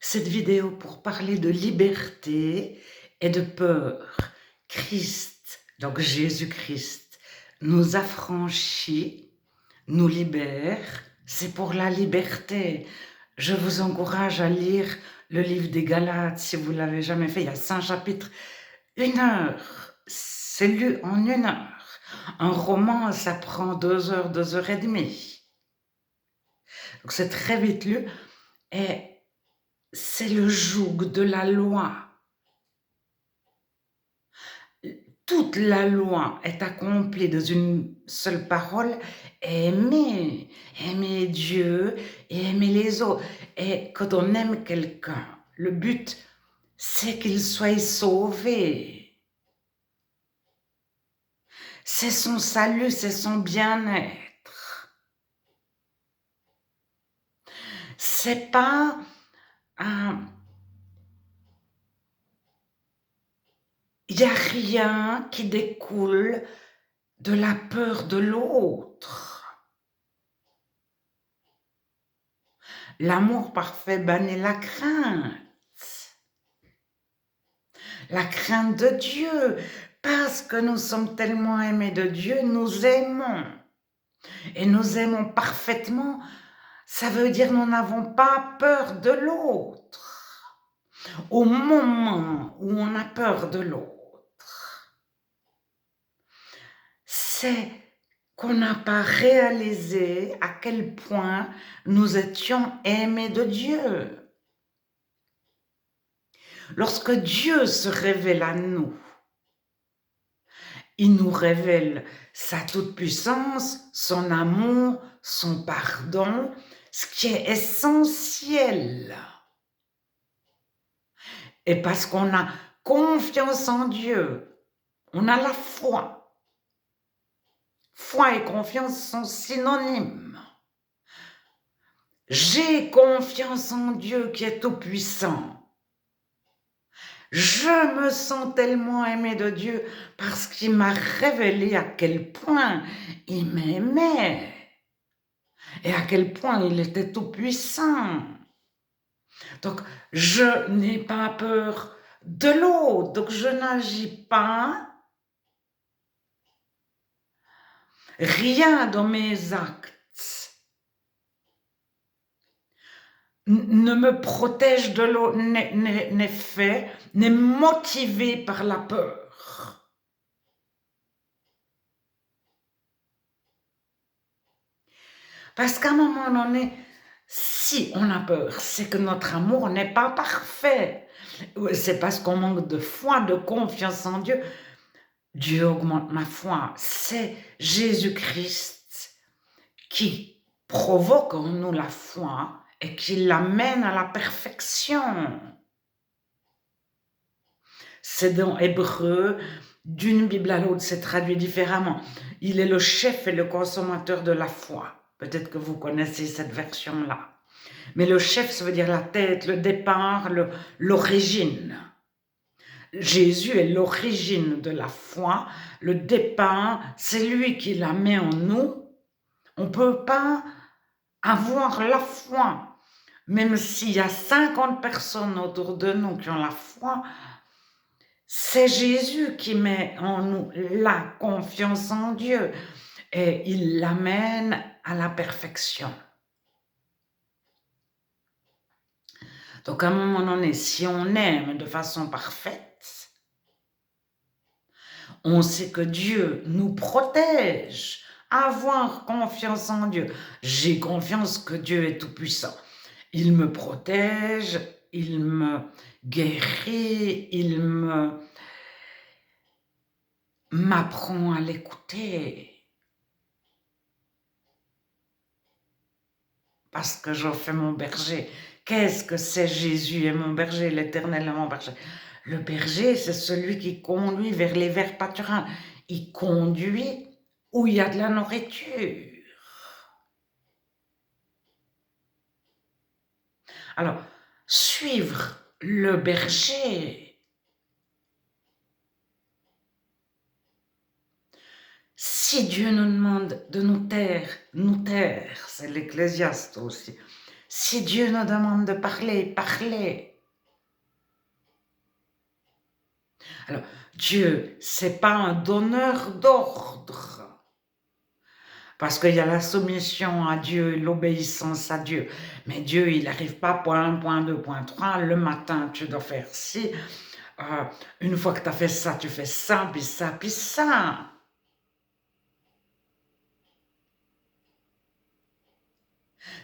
cette vidéo pour parler de liberté et de peur. Christ, donc Jésus-Christ, nous affranchit, nous libère, c'est pour la liberté. Je vous encourage à lire le livre des Galates si vous ne l'avez jamais fait, il y a 5 chapitres, 1 heure, c'est lu en 1 heure. Un roman, ça prend 2 heures, 2 heures et demie. Donc c'est très vite lu et c'est le joug de la loi. Toute la loi est accomplie dans une seule parole, aimer, aimer Dieu et aimer les autres. Et quand on aime quelqu'un, le but, c'est qu'il soit sauvé. C'est son salut, c'est son bien-être. C'est pas il n'y a rien qui découle de la peur de l'autre. L'amour parfait bannit la crainte. La crainte de Dieu. Parce que nous sommes tellement aimés de Dieu, nous aimons. Et nous aimons parfaitement. Ça veut dire que nous n'avons pas peur de l'autre. Au moment où on a peur de l'autre, c'est qu'on n'a pas réalisé à quel point nous étions aimés de Dieu. Lorsque Dieu se révèle à nous, il nous révèle sa toute-puissance, son amour, son pardon, ce qui est essentiel. Et parce qu'on a confiance en Dieu, on a la foi. Foi et confiance sont synonymes. J'ai confiance en Dieu qui est tout-puissant. Je me sens tellement aimée de Dieu parce qu'il m'a révélé à quel point il m'aimait et à quel point il était tout-puissant. Donc, je n'ai pas peur de l'autre, donc je n'agis pas. Rien dans mes actes ne me protège de l'autre, n'est fait, n'est motivé par la peur. Parce qu'à un moment donné, si on a peur, c'est que notre amour n'est pas parfait. C'est parce qu'on manque de foi, de confiance en Dieu. Dieu augmente ma foi. C'est Jésus-Christ qui provoque en nous la foi et qui l'amène à la perfection. C'est dans Hébreu, d'une Bible à l'autre, c'est traduit différemment. Il est le chef et le consommateur de la foi. Peut-être que vous connaissez cette version-là. Mais le chef, ça veut dire la tête, le départ, l'origine. Jésus est l'origine de la foi. Le départ, c'est lui qui la met en nous. On ne peut pas avoir la foi. Même s'il y a 50 personnes autour de nous qui ont la foi, c'est Jésus qui met en nous la confiance en Dieu et il l'amène à la perfection. Donc à un moment donné, si on aime de façon parfaite, on sait que Dieu nous protège. Avoir confiance en Dieu. J'ai confiance que Dieu est tout-puissant. Il me protège, il me guérit, il m'apprend à l'écouter. Parce que je fais mon berger. Qu'est-ce que c'est Jésus est mon berger, l'Éternel est mon berger? Le berger, c'est celui qui conduit vers les verts pâturages. Il conduit où il y a de la nourriture. Alors, suivre le berger, si Dieu nous demande de nous taire, c'est l'Ecclésiaste aussi. Si Dieu nous demande de parler, parlez. Alors, Dieu, c'est pas un donneur d'ordre. Parce qu'il y a la soumission à Dieu, l'obéissance à Dieu. Mais Dieu, il n'arrive pas, point 1, point 2, point 3, le matin, tu dois faire ci. Une fois que tu as fait ça, tu fais ça, puis ça, puis ça.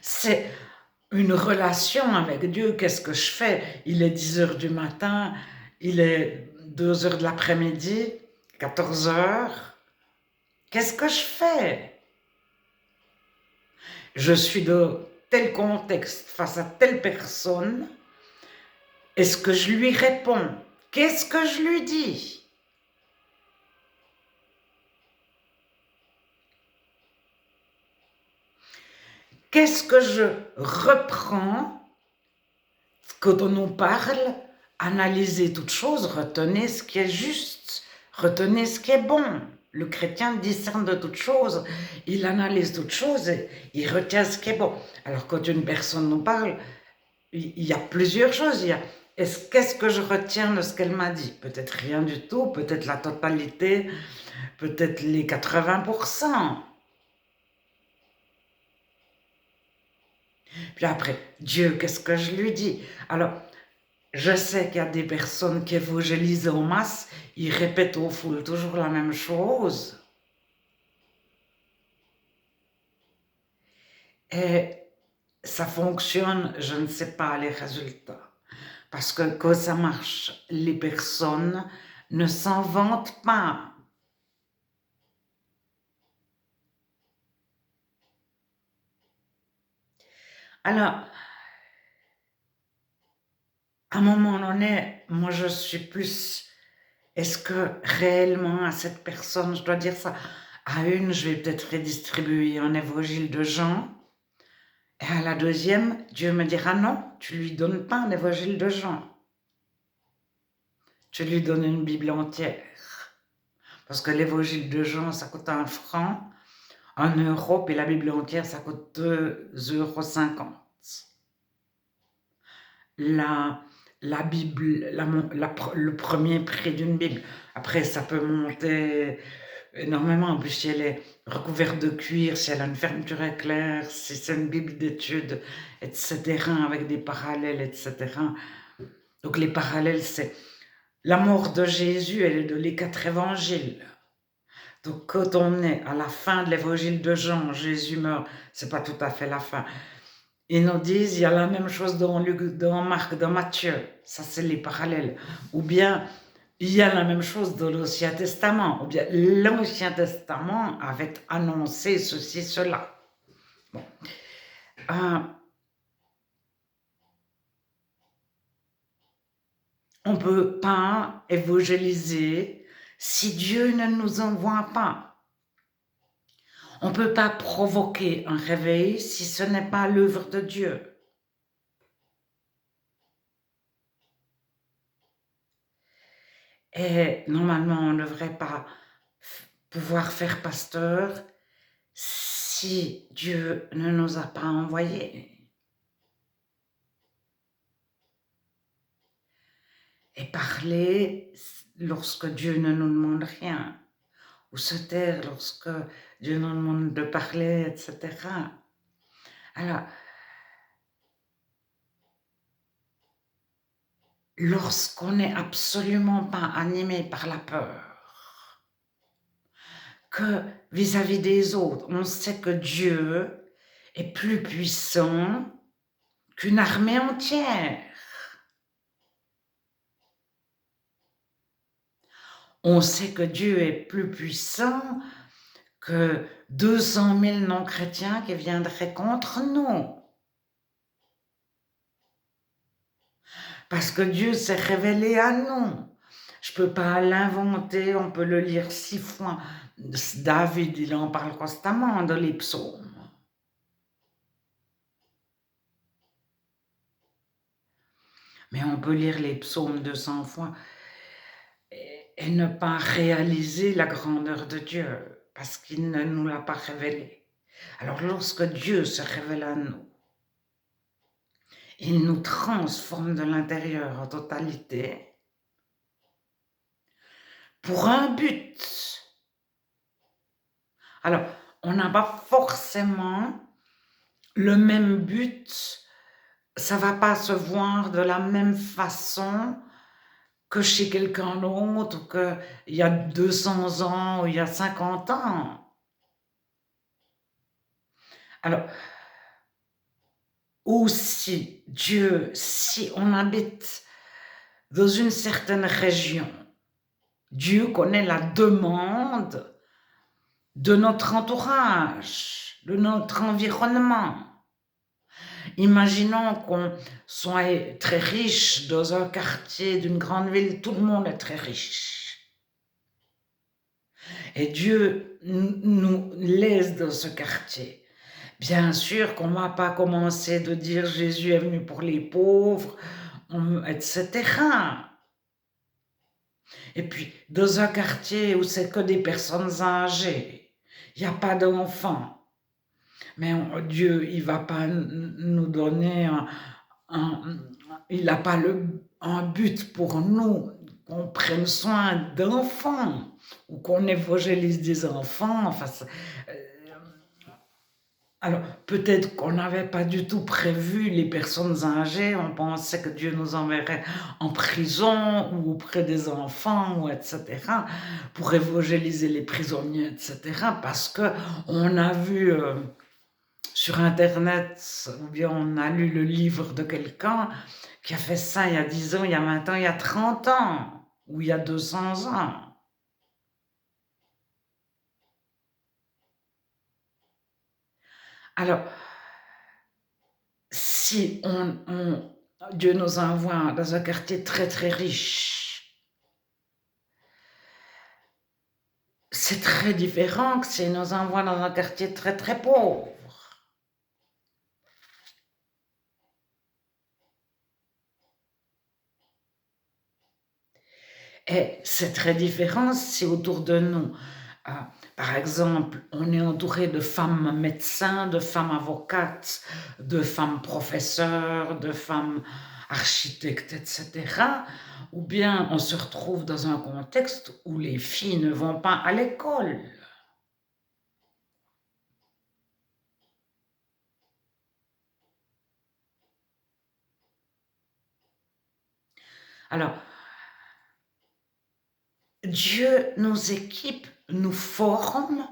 C'est une relation avec Dieu. Qu'est-ce que je fais? Il est 10 heures du matin, il est 2 heures de l'après-midi, 14 heures. Qu'est-ce que je fais? Je suis de tel contexte face à telle personne. Est-ce que je lui réponds? Qu'est-ce que je lui dis? Qu'est-ce que je reprends quand on nous parle? Analysez toute chose, retenez ce qui est juste, retenez ce qui est bon. Le chrétien discerne de toutes choses, il analyse toutes choses et il retient ce qui est bon. Alors quand une personne nous parle, il y a plusieurs choses. Qu'est-ce que je retiens de ce qu'elle m'a dit? Peut-être rien du tout, peut-être la totalité, peut-être les 80%. Puis après, Dieu, qu'est-ce que je lui dis? Alors, je sais qu'il y a des personnes qui évangélisent en masse, ils répètent aux foules toujours la même chose. Et ça fonctionne, je ne sais pas les résultats. Parce que quand ça marche, les personnes ne s'en vantent pas. Alors, à un moment donné, moi je suis plus, est-ce que réellement à cette personne, je dois dire ça, à une, je vais peut-être redistribuer un évangile de Jean, et à la deuxième, Dieu me dira non, tu lui donnes pas un évangile de Jean, tu lui donnes une Bible entière. Parce que l'évangile de Jean, ça coûte 1 franc, 1 euro, puis la Bible entière, ça coûte 2,50 €. La Bible, le premier prix d'une Bible. Après, ça peut monter énormément. En plus, si elle est recouverte de cuir, si elle a une fermeture éclair, si c'est une Bible d'études, etc., avec des parallèles, etc. Donc, les parallèles, c'est la mort de Jésus, elle est de les 4 évangiles. Donc, quand on est à la fin de l'évangile de Jean, Jésus meurt, c'est pas tout à fait la fin. Ils nous disent, il y a la même chose dans Luc, dans Marc, dans Matthieu. Ça, c'est les parallèles. Ou bien, il y a la même chose dans l'Ancien Testament. Ou bien, l'Ancien Testament avait annoncé ceci, cela. Bon. On ne peut pas évangéliser si Dieu ne nous envoie pas. On ne peut pas provoquer un réveil si ce n'est pas l'œuvre de Dieu. Et normalement, on ne devrait pas pouvoir faire pasteur si Dieu ne nous a pas envoyés. Et parler lorsque Dieu ne nous demande rien. Ou se taire lorsque Dieu nous demande de parler, etc. Alors, lorsqu'on n'est absolument pas animé par la peur, que vis-à-vis des autres, on sait que Dieu est plus puissant qu'une armée entière. On sait que Dieu est plus puissant que 200 000 non-chrétiens qui viendraient contre nous. Parce que Dieu s'est révélé à nous. Je ne peux pas l'inventer, on peut le lire 6 fois. David, il en parle constamment dans les psaumes. Mais on peut lire les psaumes 200 fois et ne pas réaliser la grandeur de Dieu, parce qu'il ne nous l'a pas révélé. Alors lorsque Dieu se révèle à nous, Il nous transforme de l'intérieur en totalité pour un but. Alors, on n'a pas forcément le même but, ça va pas se voir de la même façon que chez quelqu'un d'autre, ou qu'il y a 200 ans ou il y a 50 ans. Alors, aussi, Dieu, si on habite dans une certaine région, Dieu connaît la demande de notre entourage, de notre environnement. Imaginons qu'on soit très riche dans un quartier d'une grande ville, tout le monde est très riche. Et Dieu nous laisse dans ce quartier. Bien sûr qu'on ne va pas commencer de dire Jésus est venu pour les pauvres, etc. Et puis, dans un quartier où c'est que des personnes âgées, il n'y a pas d'enfants. Mais Dieu, il ne va pas nous donner il n'a pas un but pour nous, qu'on prenne soin d'enfants ou qu'on évangélise des enfants. Enfin, alors, peut-être qu'on n'avait pas du tout prévu les personnes âgées, on pensait que Dieu nous enverrait en prison ou auprès des enfants, ou etc., pour évangéliser les prisonniers, etc., parce qu'on a vu sur Internet, ou bien on a lu le livre de quelqu'un qui a fait ça il y a 10 ans, il y a 20 ans, il y a 30 ans, ou il y a 200 ans. Alors, si Dieu nous envoie dans un quartier très très riche, c'est très différent que s'il nous envoie dans un quartier très très pauvre. Et c'est très différent si autour de nous, par exemple, on est entouré de femmes médecins, de femmes avocates, de femmes professeurs, de femmes architectes, etc. Ou bien on se retrouve dans un contexte où les filles ne vont pas à l'école. Alors, Dieu nous équipe, nous forme,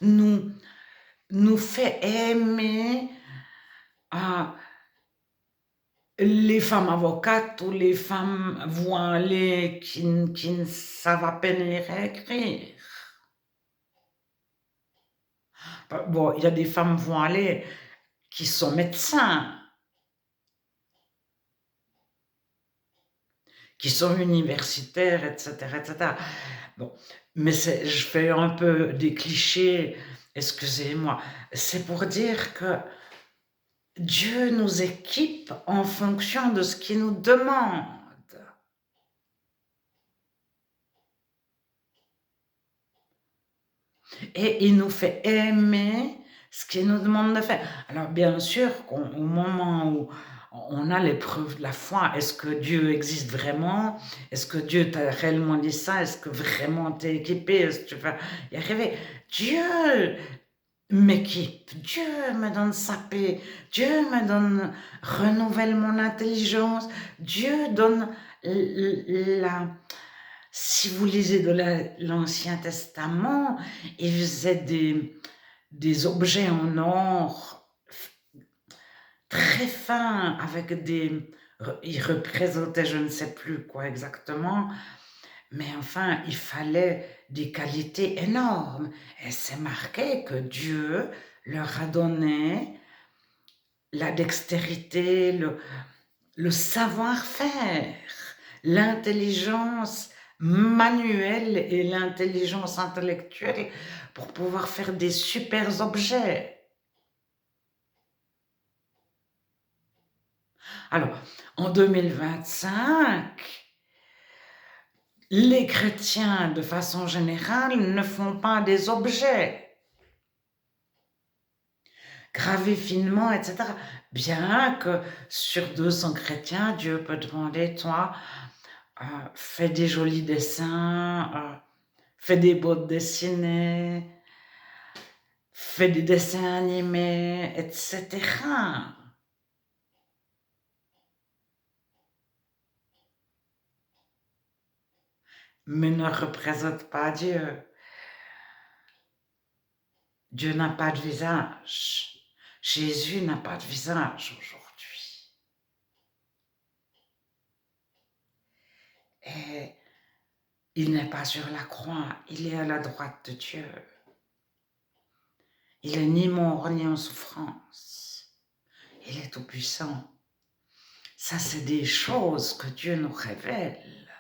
nous fait aimer les femmes avocates ou les femmes voilées qui ne savent à peine lire et écrire. Bon, il y a des femmes voilées qui sont médecins, qui sont universitaires, etc., etc. Bon, mais je fais un peu des clichés, excusez-moi. C'est pour dire que Dieu nous équipe en fonction de ce qu'il nous demande. Et il nous fait aimer ce qu'il nous demande de faire. Alors bien sûr qu'au moment où on a l'épreuve de la foi, est-ce que Dieu existe vraiment? Est-ce que Dieu t'a réellement dit ça? Est-ce que vraiment tu es équipé? Est-ce que tu vas y arriver? Dieu m'équipe, Dieu me donne sa paix, Dieu me donne, renouvelle mon intelligence, Dieu donne la... Si vous lisez de l'Ancien Testament, il faisait des objets en or très fins, avec il représentait je ne sais plus quoi exactement, mais enfin, il fallait des qualités énormes. Et c'est marqué que Dieu leur a donné la dextérité, le savoir-faire, l'intelligence manuelle et l'intelligence intellectuelle pour pouvoir faire des super objets. Alors, en 2025, les chrétiens, de façon générale, ne font pas des objets. gravé finement, etc. Bien que sur 200 chrétiens, Dieu peut demander, toi, fais des jolis dessins, fais des bandes dessinées, fais des dessins animés, etc. Mais ne représente pas Dieu. Dieu n'a pas de visage. Jésus n'a pas de visage aujourd'hui. Et il n'est pas sur la croix, il est à la droite de Dieu. Il est ni mort ni en souffrance. Il est tout-puissant. Ça, c'est des choses que Dieu nous révèle.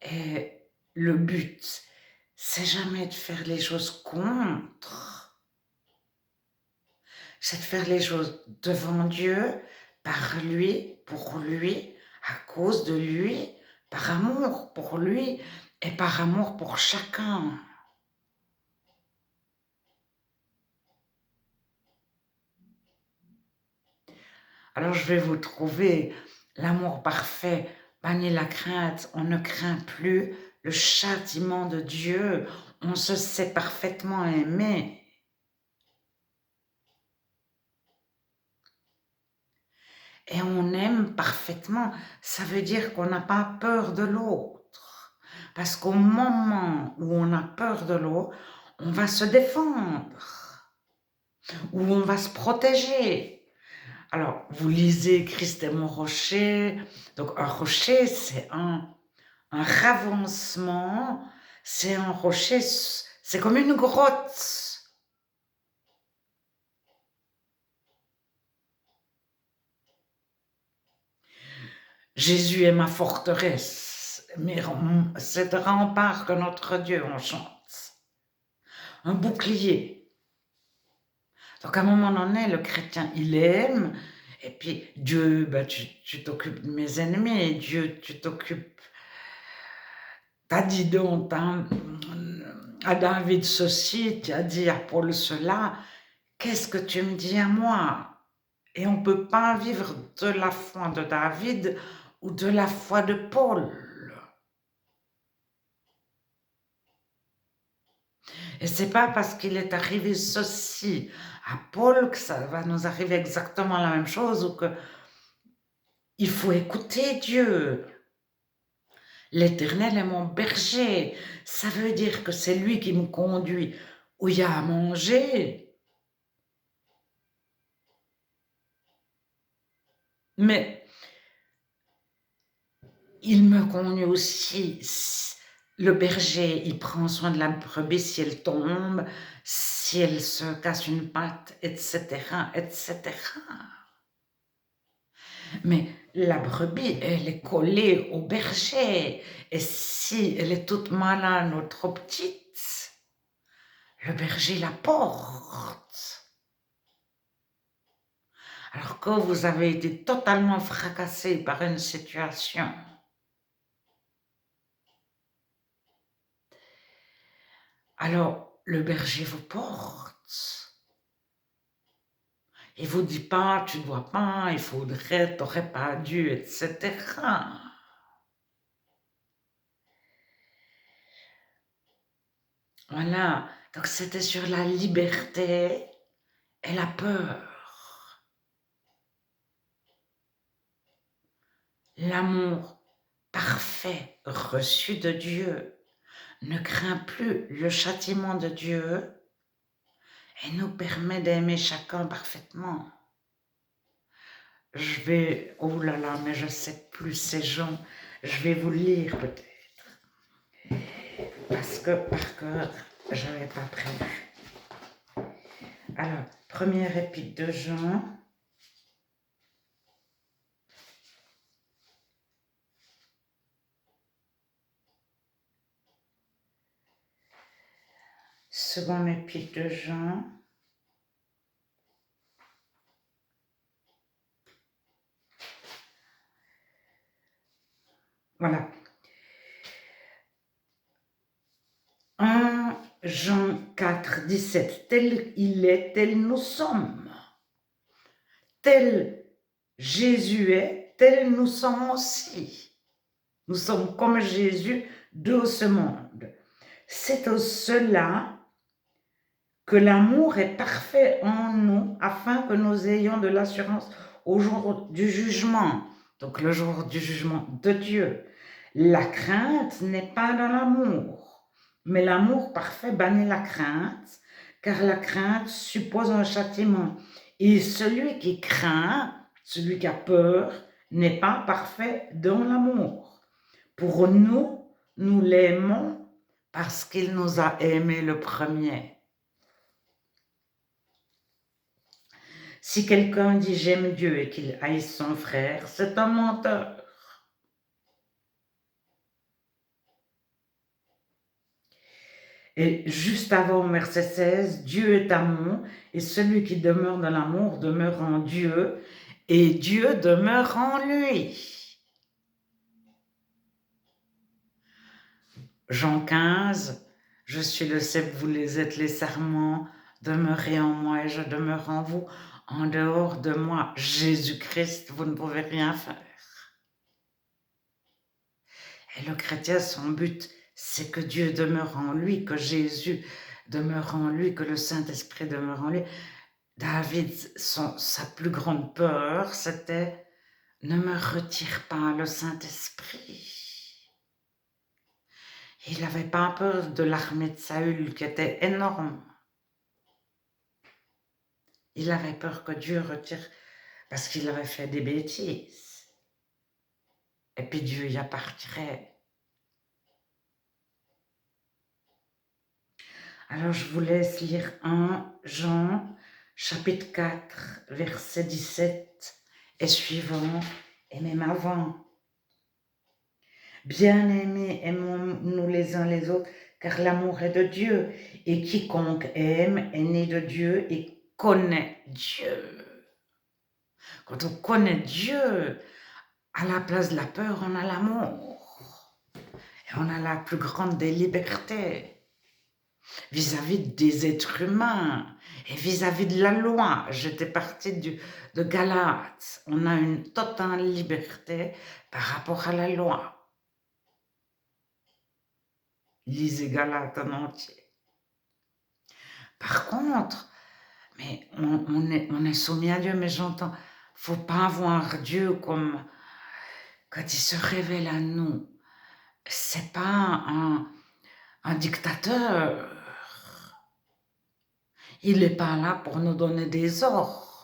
Et le but, c'est jamais de faire les choses contre. C'est de faire les choses devant Dieu, par lui, pour lui, à cause de lui, par amour pour lui et par amour pour chacun. Alors je vais vous trouver l'amour parfait, banni la crainte, on ne craint plus le châtiment de Dieu, on se sait parfaitement aimer. Et on aime parfaitement, ça veut dire qu'on n'a pas peur de l'autre. Parce qu'au moment où on a peur de l'autre, on va se défendre, ou on va se protéger. Alors, vous lisez Christ est mon rocher. Donc, un rocher, c'est un ravancement, c'est un rocher, c'est comme une grotte. Jésus est ma forteresse, mais c'est un rempart que notre Dieu, on chante. Un bouclier. Donc, à un moment donné, le chrétien, il aime, et puis Dieu, ben, tu t'occupes de mes ennemis, Dieu, tu t'occupes. T'as dit donc à David ceci, tu as dit à Paul cela, qu'est-ce que tu me dis à moi? Et on ne peut pas vivre de la foi de David ou de la foi de Paul. Et c'est pas parce qu'il est arrivé ceci à Paul que ça va nous arriver exactement la même chose ou que il faut écouter Dieu. L'Éternel est mon berger. Ça veut dire que c'est lui qui me conduit où il y a à manger. Mais il me conduit aussi. Le berger, il prend soin de la brebis si elle tombe, si elle se casse une patte, etc., etc. Mais la brebis, elle est collée au berger. Et si elle est toute malade ou trop petite, le berger la porte. Alors que vous avez été totalement fracassé par une situation, alors le berger vous porte. Il vous dit pas, tu ne dois pas, il faudrait, t'aurais pas dû, etc. Voilà, donc c'était sur la liberté et la peur. L'amour parfait reçu de Dieu ne craint plus le châtiment de Dieu et nous permet d'aimer chacun parfaitement. Je vais, oh là là, mais je sais plus ces gens, je vais vous lire peut-être, parce que par cœur, je n'avais pas prévu. Alors, première épître de Jean. Seconde épître de Jean. Voilà. 1 Jean 4, 17, tel il est, tel nous sommes. Tel Jésus est, tel nous sommes aussi. Nous sommes comme Jésus de ce monde. C'est au cela que l'amour est parfait en nous, afin que nous ayons de l'assurance au jour du jugement. Donc le jour du jugement de Dieu. La crainte n'est pas dans l'amour, mais l'amour parfait bannit la crainte, car la crainte suppose un châtiment. Et celui qui craint, celui qui a peur, n'est pas parfait dans l'amour. Pour nous, nous l'aimons parce qu'il nous a aimés le premier. Si quelqu'un dit j'aime Dieu et qu'il haït son frère, c'est un menteur. Et juste avant, verset 16, Dieu est amour, et celui qui demeure dans l'amour demeure en Dieu, et Dieu demeure en lui. Jean 15, je suis le cep, vous les êtes les sarments, demeurez en moi et je demeure en vous. En dehors de moi, Jésus-Christ, vous ne pouvez rien faire. Et le chrétien, son but, c'est que Dieu demeure en lui, que Jésus demeure en lui, que le Saint-Esprit demeure en lui. David, sa plus grande peur, c'était « Ne me retire pas le Saint-Esprit ». Il n'avait pas peur de l'armée de Saül, qui était énorme. Il avait peur que Dieu retire, parce qu'il avait fait des bêtises. Et puis Dieu y appartirait. Alors je vous laisse lire 1 Jean, chapitre 4, verset 17 et suivant, et même avant. Bien-aimés, aimons-nous les uns les autres, car l'amour est de Dieu, et quiconque aime est né de Dieu et connaît Dieu. Quand on connaît Dieu, à la place de la peur, on a l'amour. Et on a la plus grande des libertés vis-à-vis des êtres humains et vis-à-vis de la loi. J'étais partie de Galates. On a une totale liberté par rapport à la loi. Lisez Galates en entier. Par contre, mais on est soumis à Dieu, mais j'entends, faut pas voir Dieu comme quand il se révèle à nous. C'est pas un dictateur. Il n'est pas là pour nous donner des ordres.